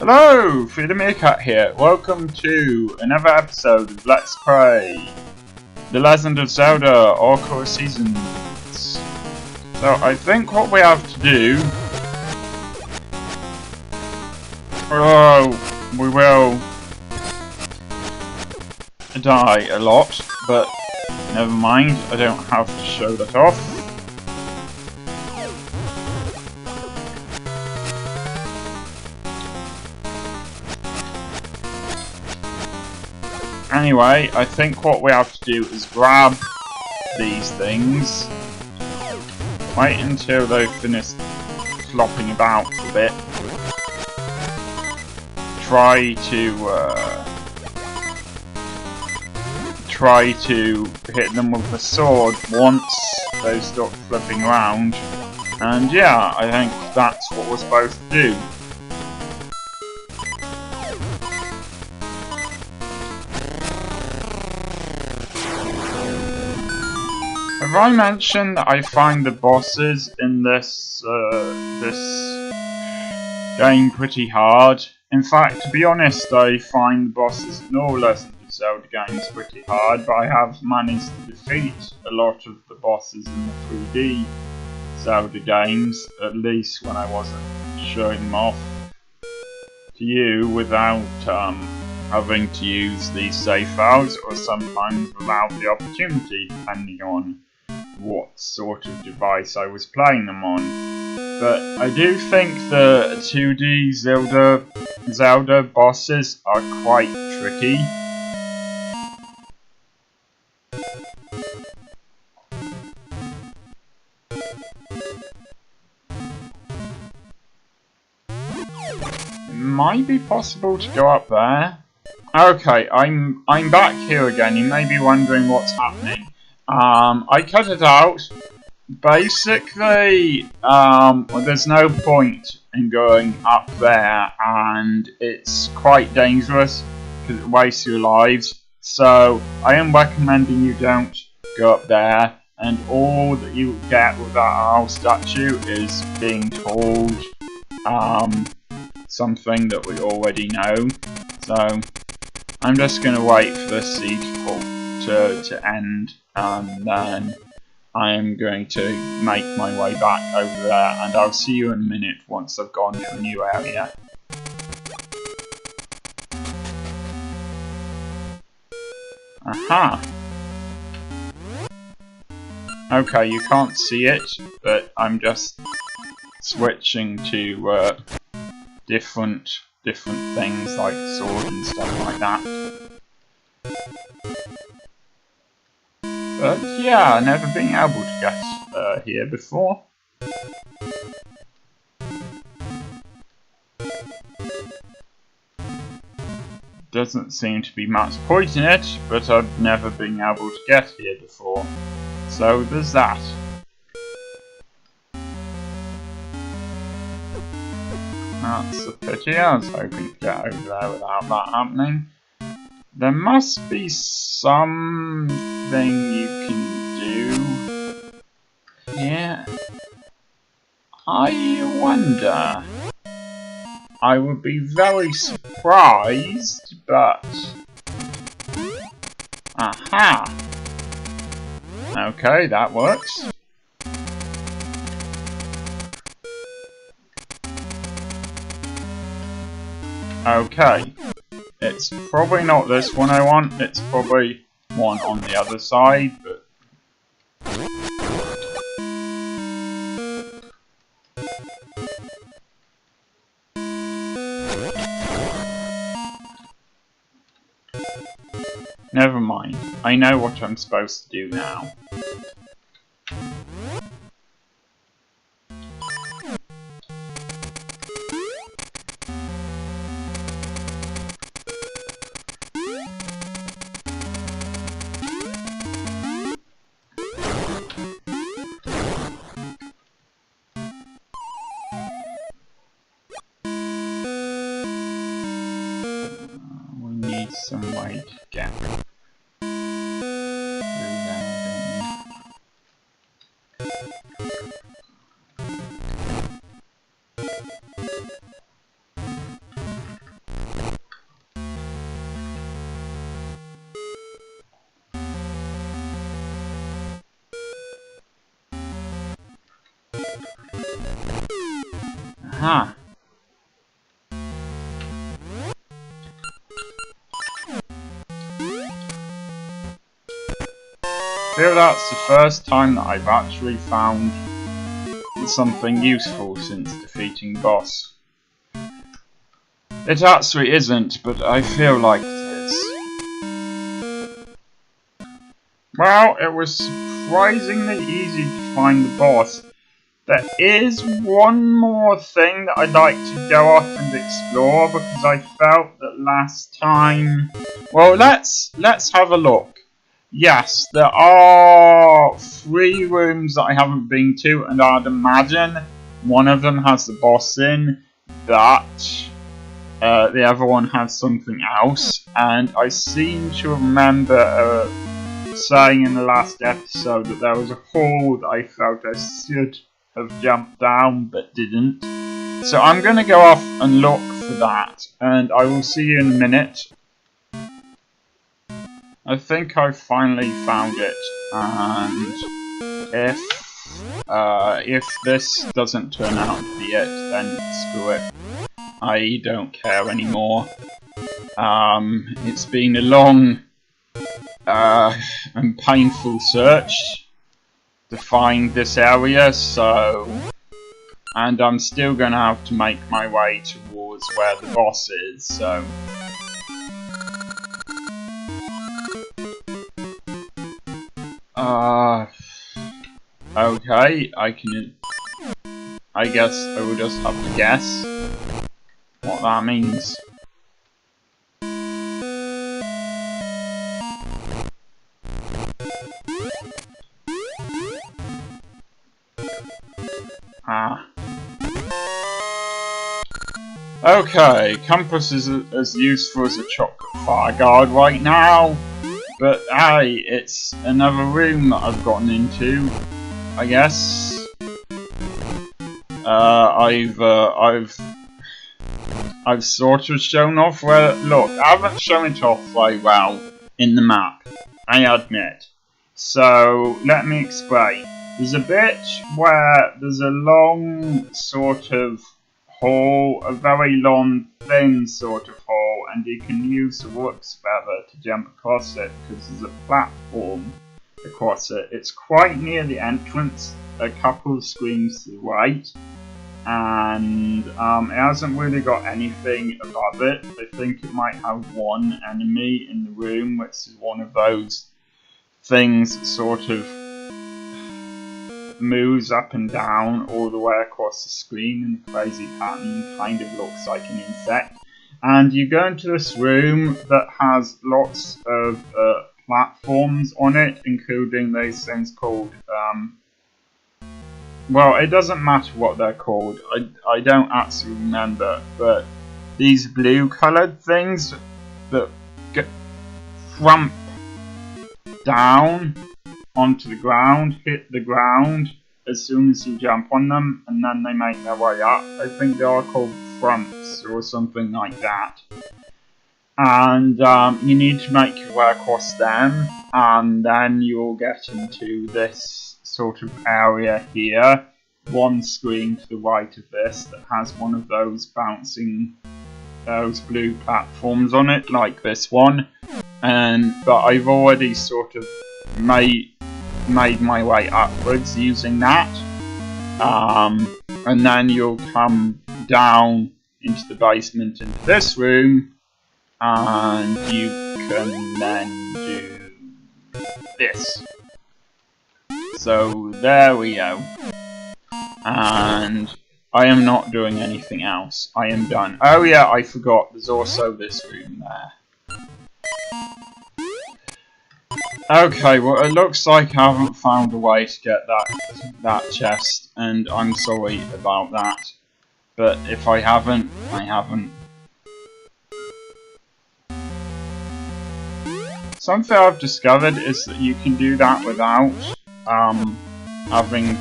Hello, Freedom Meerkat here. Welcome to another episode of Let's Play The Legend of Zelda Oracle Seasons. So I think what we have to do... we will die a lot, but never mind, I don't have to show that off. Anyway, I think what we have to do is grab these things, wait until they've finished flopping about a bit, try to hit them with the sword once they stop flipping around, and yeah, I think that's what we're supposed to do. Have I mentioned that I find the bosses in this game pretty hard? In fact, to be honest, I find the bosses in all Legend of Zelda games pretty hard, but I have managed to defeat a lot of the bosses in the 3D Zelda games, at least when I wasn't showing them off to you without having to use these save files, or sometimes without the opportunity, depending on what sort of device I was playing them on. But I do think the 2D Zelda bosses are quite tricky. It might be possible to go up there. Okay, I'm back here again. You may be wondering what's happening. I cut it out. Basically, there's no point in going up there, and it's quite dangerous because it wastes your lives. So I am recommending you don't go up there, and all that you get with that owl statue is being told something that we already know. So I'm just going to wait for the siege to end, and then I am going to make my way back over there, and I'll see you in a minute once I've gone to a new area. Aha! Okay, you can't see it, but I'm just switching to different things like sword and stuff like that. But yeah, never been able to get here before. Doesn't seem to be much point in it, but I've never been able to get here before. So there's that. That's a pity. I was hoping to get over there without that happening. There must be something you can do. Yeah. I wonder. I would be very surprised, but... Aha! Okay, that works. Okay. It's probably not this one I want, it's probably one on the other side, but... Never mind, I know what I'm supposed to do now. Some way to get through there, don't Aha. I feel that's the first time that I've actually found something useful since defeating the boss. It actually isn't, but I feel like it is. Well, it was surprisingly easy to find the boss. There is one more thing that I'd like to go off and explore because I felt that last time... Well, let's have a look. Yes, there are 3 rooms that I haven't been to, and I'd imagine one of them has the boss in, but the other one has something else. And I seem to remember saying in the last episode that there was a hole that I felt I should have jumped down but didn't. So I'm going to go off and look for that, and I will see you in a minute. I think I finally found it, and if this doesn't turn out to be it, then screw it. I don't care anymore. It's been a long and painful search to find this area, so... And I'm still gonna have to make my way towards where the boss is, so... Okay, I guess I will just have to guess what that means. Okay, compass is as useful as a chocolate fire guard right now, but hey, it's another room that I've gotten into, I guess. I've sort of shown off where. Look, I haven't shown it off very well in the map, I admit. So let me explain. There's a bit where there's a long sort of hole, a very long, thin sort of hole, and you can use the rook's feather to jump across it because there's a platform across it. It's quite near the entrance, a couple of screens to the right, and it hasn't really got anything above it. I think it might have one enemy in the room, which is one of those things that sort of moves up and down all the way across the screen in a crazy pattern, kind of looks like an insect. And you go into this room that has lots of platforms on it, including those things called, well, it doesn't matter what they're called, I don't actually remember, but these blue coloured things that get thump down onto the ground, hit the ground as soon as you jump on them, and then they make their way up. I think they are called fronts or something like that. And you need to make your way across them, and then you'll get into this sort of area here. One screen to the right of this that has one of those bouncing, those blue platforms on it, like this one. But I've already sort of made my way upwards using that, and then you'll come down into the basement into this room, and you can then do this. So there we go, and I am not doing anything else. I am done. Oh yeah, I forgot, there's also this room there. Okay, well it looks like I haven't found a way to get that chest, and I'm sorry about that. But if I haven't, I haven't. Something I've discovered is that you can do that without having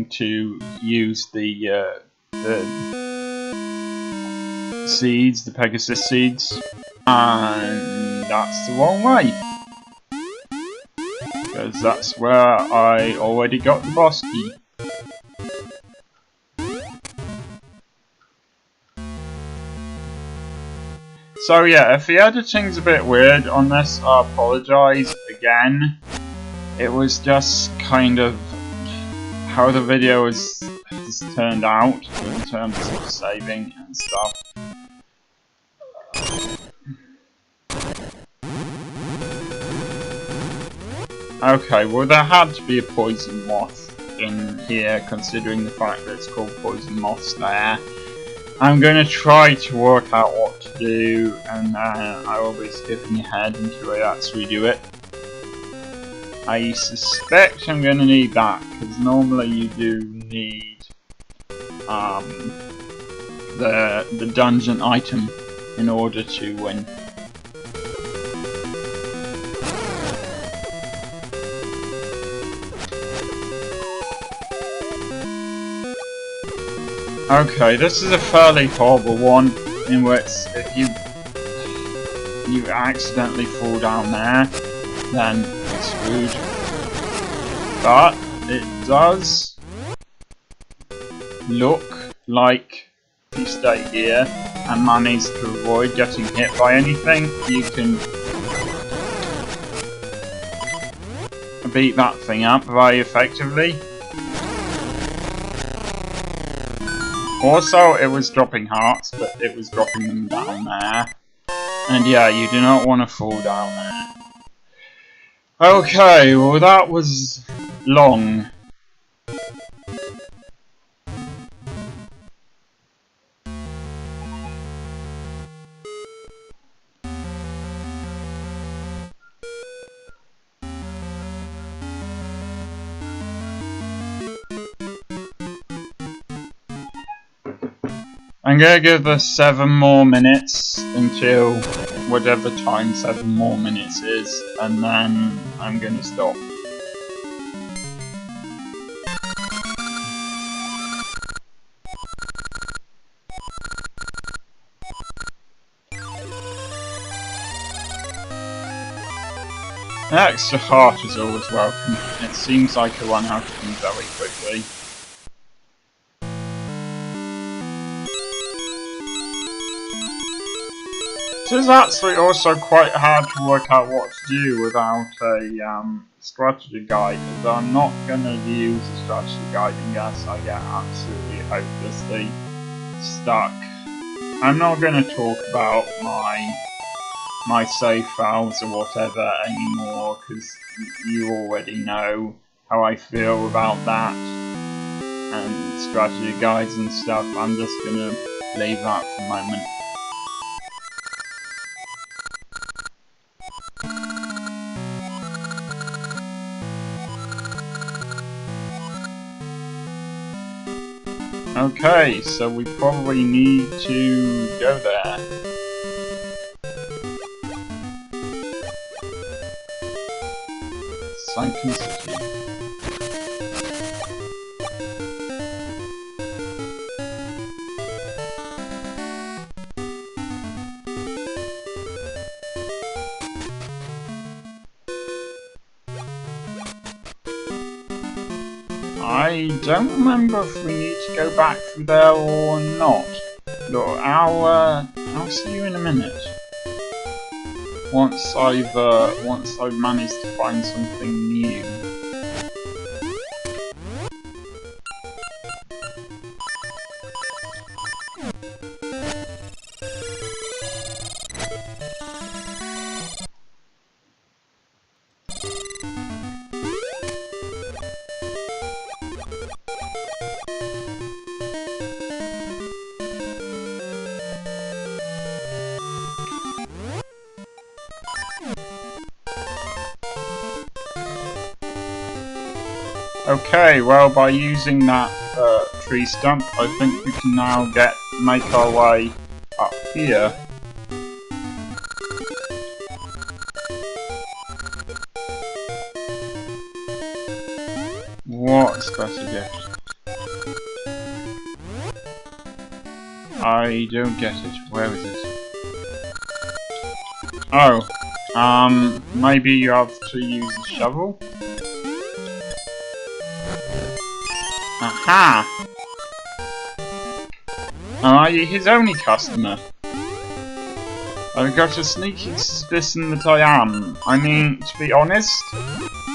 to use the seeds, the Pegasus seeds, and that's the wrong way. because that's where I already got the boss key. So yeah, if the editing's a bit weird on this, I apologise again. It was just kind of how the video has turned out in terms of saving and stuff. Okay, well there had to be a poison moth in here, considering the fact that it's called poison moths there. I'm going to try to work out what to do, and I will be skipping ahead until I actually do it. I suspect I'm going to need that, because normally you do need the dungeon item in order to win. Okay, this is a fairly horrible one, in which if you accidentally fall down there, then it's screwed. But it does look like if you stay here and manage to avoid getting hit by anything, you can beat that thing up very effectively. Also, it was dropping hearts, but it was dropping them down there. And yeah, you do not want to fall down there. Okay, well that was long. I'm gonna give this 7 more minutes until whatever time 7 more minutes is, and then I'm gonna stop. An extra heart is always welcome. It seems like I run out of them very quickly. It is actually also quite hard to work out what to do without a strategy guide, as I'm not going to use a strategy guide unless I get absolutely hopelessly stuck. I'm not going to talk about my save files or whatever anymore, because you already know how I feel about that and strategy guides and stuff. I'm just going to leave that for a moment. Okay, so we probably need to go there. Sunken City. I don't remember if we need to go back through there or not. Look, I'll see you in a minute. Once I've managed to find something new. Okay, well, by using that tree stump, I think we can now make our way up here. What a special gift. I don't get it. Where is it? Oh, maybe you have to use a shovel? Aha! Am I his only customer? I've got a sneaking suspicion that I am. I mean, to be honest,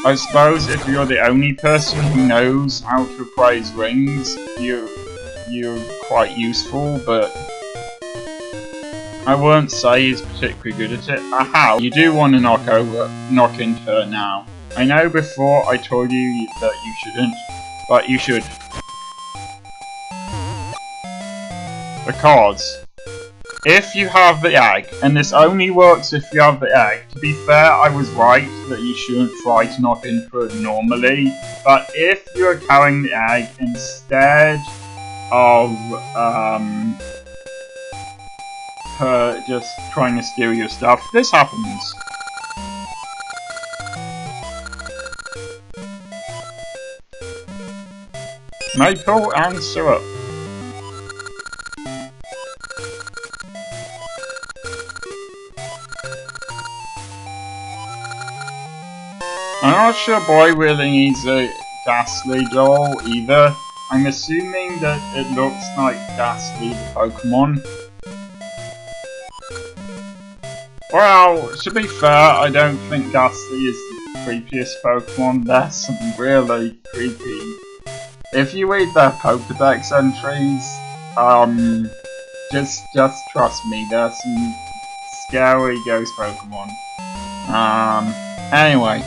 I suppose if you're the only person who knows how to appraise rings, you're quite useful, but I won't say he's particularly good at it. Aha! You do want to knock into her now. I know before I told you that you shouldn't, but you should. Because if you have the egg, and this only works if you have the egg, to be fair, I was right that you shouldn't try to knock into it normally, but if you're carrying the egg instead of her just trying to steal your stuff, this happens. Maple and syrup. I'm not sure Boy really needs a Ghastly doll either. I'm assuming that it looks like Ghastly the Pokemon. Well, to be fair, I don't think Ghastly is the creepiest Pokemon. There's some really creepy. If you read their Pokedex entries, just trust me, there's some scary ghost Pokemon. Anyway.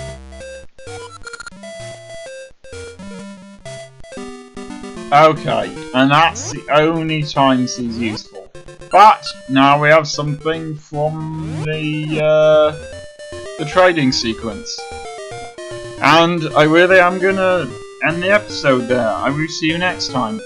Okay, and that's the only times he's useful. But now we have something from the trading sequence. And I really am gonna end the episode there. I will see you next time.